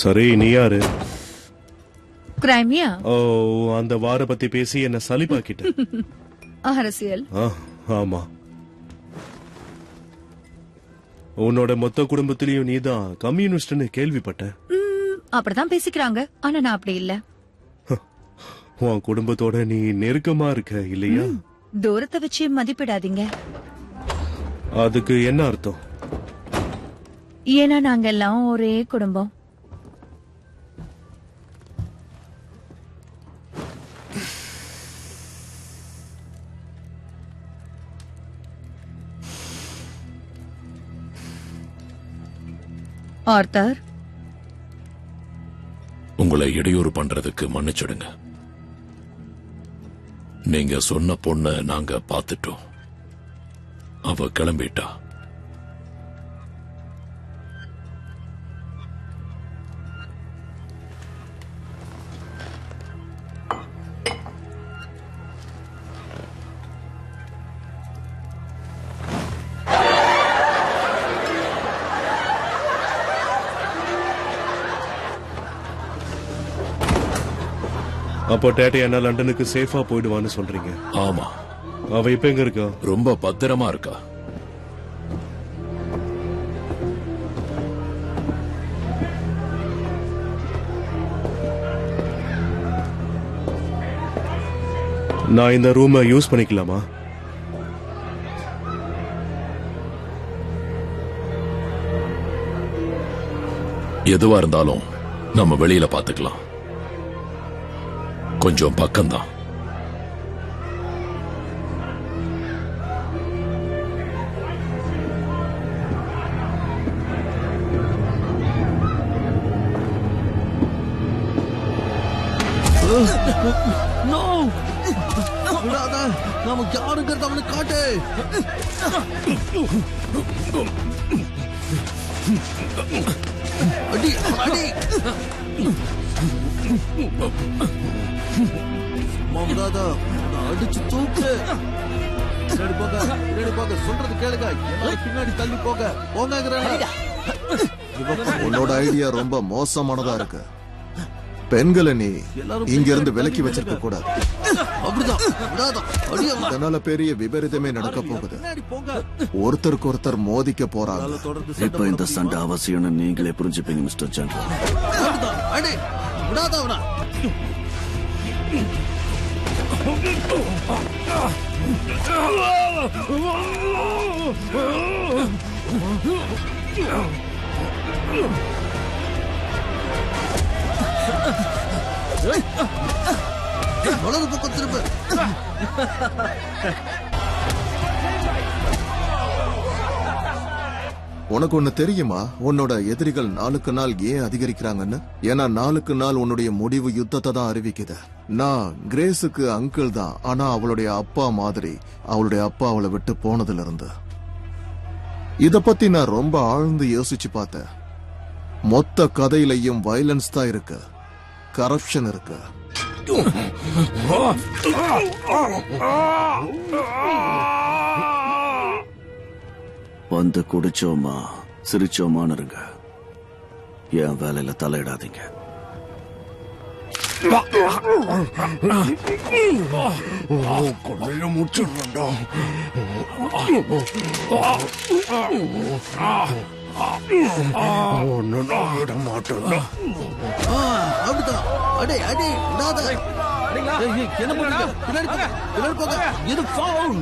சரி, நீ யாரு? கிரைமியா? ஓ, அந்த வார பத்தி பேசி என்ன சலிப்பாக்கிட்ட. அரசியல். ஆமா, உன்னோட மொத்த குடும்பத்திலயும் நீதான் கம்யூனிஸ்ட்னு கேள்விப்பட்ட. அப்படிதான் பேசிக்கிறாங்க. ஆனா நான் அப்படி இல்ல. உன் குடும்பத்தோட நீ நெருக்கமா இருக்க இல்லையா? தூரத்தை வச்சு மதிப்பிடாதீங்க. அதுக்கு என்ன அர்த்தம்? ஏன்னா நாங்க எல்லாம் ஒரே குடும்பம். ஆர்த்தர், உங்களை இடையூறு பண்றதுக்கு மன்னிச்சிடுங்க. நீங்க சொன்ன பொண்ண நாங்க பாத்துட்டோம். அவ கிளம்பிட்டா. அப்போ டேட்டை என்ன லண்டனுக்கு சேஃபா போயிடுவான்னு சொல்றீங்க? ஆமா. அவ இப்ப எங்க இருக்கா? ரொம்ப பத்திரமா இருக்கா. நான் இந்த ரூமை யூஸ் பண்ணிக்கலாமா? எதுவா இருந்தாலும் நம்ம வெளியில பாத்துக்கலாம். கொஞ்சம் பக்கம்தான். நமக்கு யாருங்கிறது அவனுக்கு காட்டு. அடி அடி. மாமதாதா, அடிச்சு தூக்கு. போக சொல்றது கேளுங்க. பின்னாடி தள்ளி போக போங்க. உன்னோட ஐடியா ரொம்ப மோசமானதா இருக்கு. பெண்களை நீ இங்கிருந்து விலக்கி வச்சிருக்க கூடாது. அப்படிதான் விடாத. அடியே வா. அதனால பெரிய விபரீதமே நடக்க போகுது. பின்னாடி போங்க. ஒருத்தருக்கு ஒருத்தர் மோதிக்க போறாங்க. தொடர்ந்து இப்ப இந்த சண்டை அவசியம்னு நீங்களே புரிஞ்சுப்பீங்க மிஸ்டர் ஜெனரல். அப்படிதான். அடி விடாத அவனா. வலது பக்கம் திரும்ப. உனக்கு ஒண்ணு தெரியுமா, உன்னோட எதிரிகள் நாளுக்கு நாள் ஏன் அதிகரிக்கிறாங்கன்னு? ஏன்னா நாளுக்கு நாள் உன்னுடைய முடிவு யுத்தத்தை தான் அறிவிக்குது. நான் கிரேஸுக்கு அங்கிள் தான், ஆனா அவளுடைய அப்பா மாதிரி. அவளுடைய அப்பா அவளை விட்டு போனதுல இருந்து இத பத்தி நான் ரொம்ப ஆழ்ந்து யோசிச்சு பார்த்தேன். மொத்த கதையிலையும் வயலன்ஸ் தான் இருக்கு, கரப்ஷன் இருக்கு. வந்து குடிச்சோமா சிரிச்சோமான்னு இருங்க. என் வேலையில தலையிடாதீங்க. முடிச்சிடா. ஒன்னு நான் விட மாட்டேன். அப்படிதான். அடே அடே விடாத. என்ன பண்றீங்க? பின்னாடி போங்க. பின்னாடி போங்க. இது ஃபவுல்.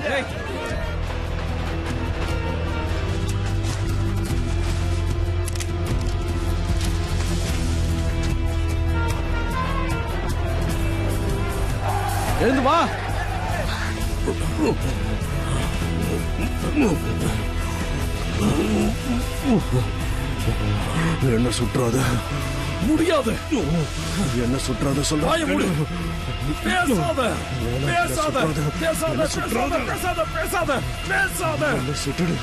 எழுந்து வா. என்ன சுற்றாத. முடியாது. என்ன சுற்றாத சொல்ற. பேசாத பேசாத பேசாத பேசாத பேசாத பேசாத பேசாத. என்ன சுட்டுடு.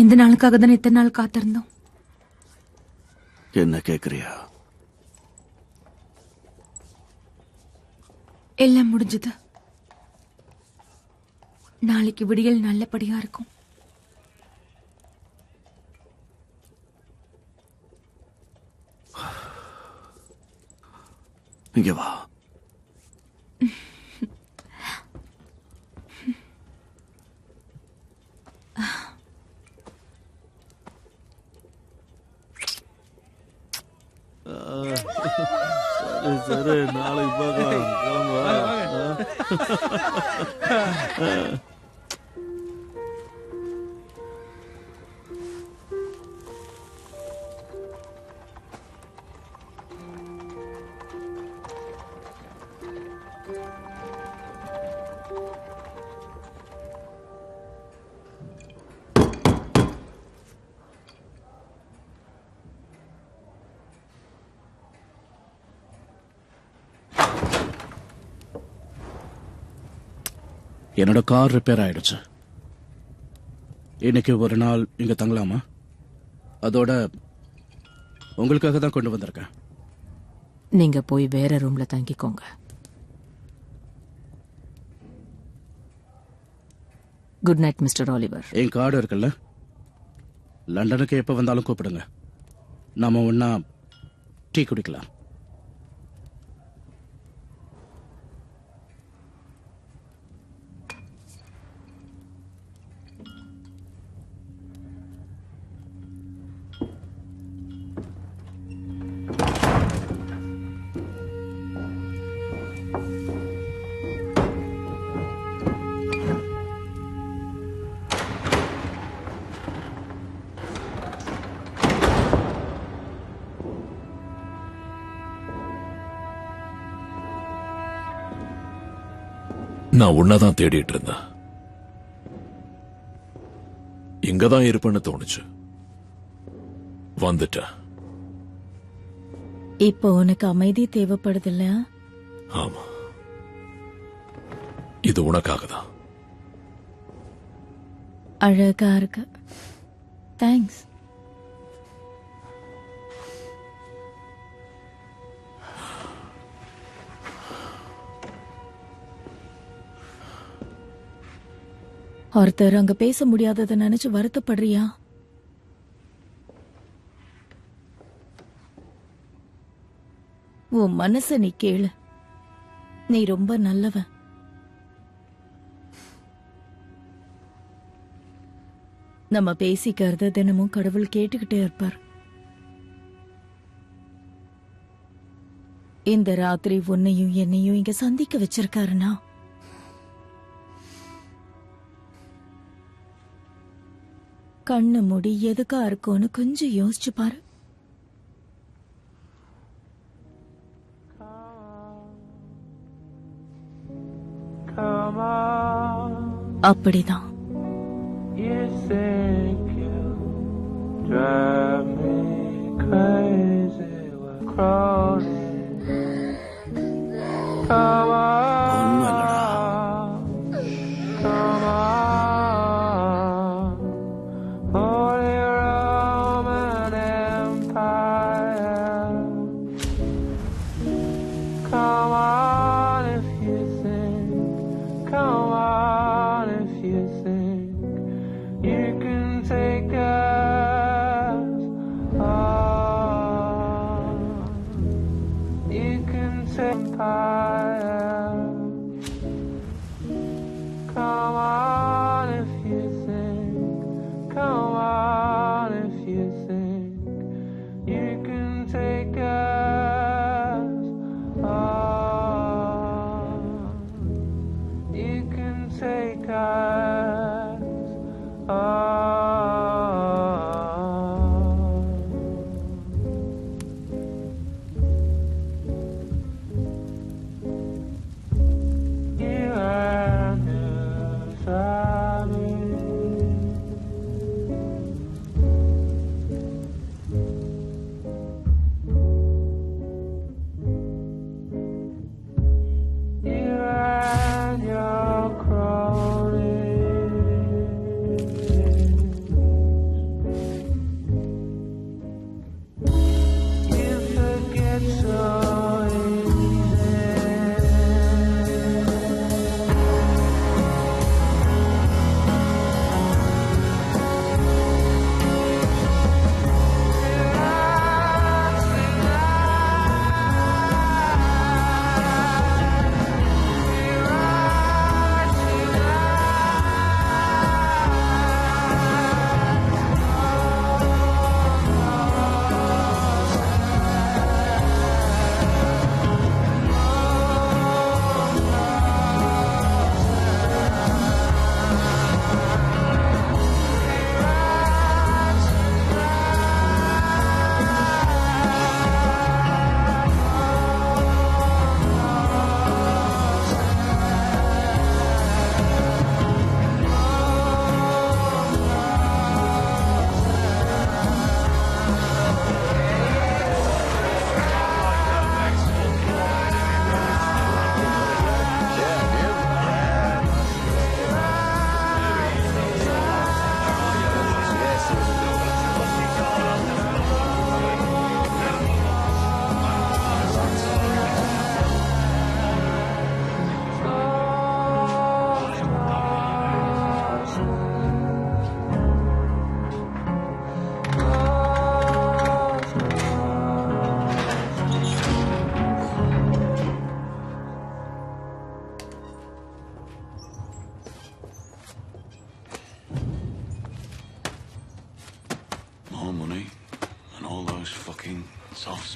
இந்த நாளுக்காக தான் இத்தனை நாள் காத்திருந்தோம். என்ன கேக்குறியா? எல்லாம் முடிஞ்சது. நாளைக்கு விடியல் நல்லபடியா இருக்கும். இங்க வா. சரி நாளைக்கு பார்க்கலாம். என்னோட கார் ரிப்பேர் ஆயிடுச்சு. இன்னைக்கு ஒரு நாள் இங்க தங்கலாமா? அதோட உங்களுக்காக தான் கொண்டு வந்திருக்கேன். நீங்க போய் வேற ரூம்ல தங்கிக்கோங்க. Good night mister Oliver. என் கார்டு இருக்குல்ல, லண்டனுக்கு எப்ப வந்தாலும் கூப்பிடுங்க. நாம ஒன்னா டீ குடிக்கலாம். நான் உன்னதான் தேடிட்டு இருந்தேன். இங்கதான் இருப்பேன்னு தோணுச்சு. வந்துட்டேன். இப்போ உனக்கு அமைதி தேவைப்படுது இல்ல? ஆமா, இது உனக்காக தான். அழகா இருக்கு. தேங்க்ஸ். ஒருத்தர் அங்க பேச முடியாததை நினைச்சு வருத்தப்படுறியா? உன் மனச நீ கேளு. நீ ரொம்ப நல்லவன். நம்ம பேசிக்கிறத தினமும் கடவுள் கேட்டுக்கிட்டே இருப்பார். இந்த ராத்திரி உன்னையும் என்னையும் இங்க சந்திக்க வச்சிருக்காருன்னா கண்ணு மூடி எதுக்கா இருக்கும்னு கொஞ்சம் யோசிச்சு பாரு. அப்படிதான்.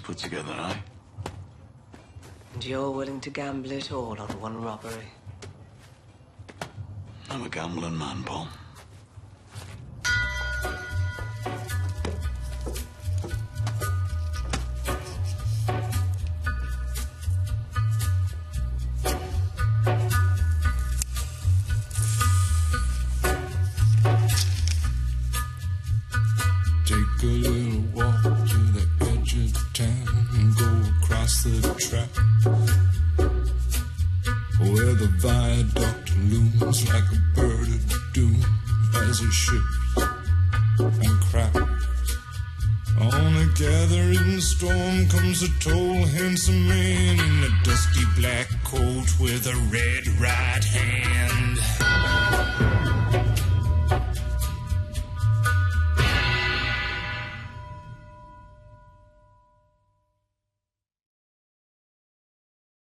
Put together, eh? And you're willing to gamble it all on one robbery? I'm a gambling man, Paul. across the track, where the viaduct looms like a bird of doom as it shifts and cracks. On a gathering storm comes a tall, handsome man in a dusty black coat with a red right hand.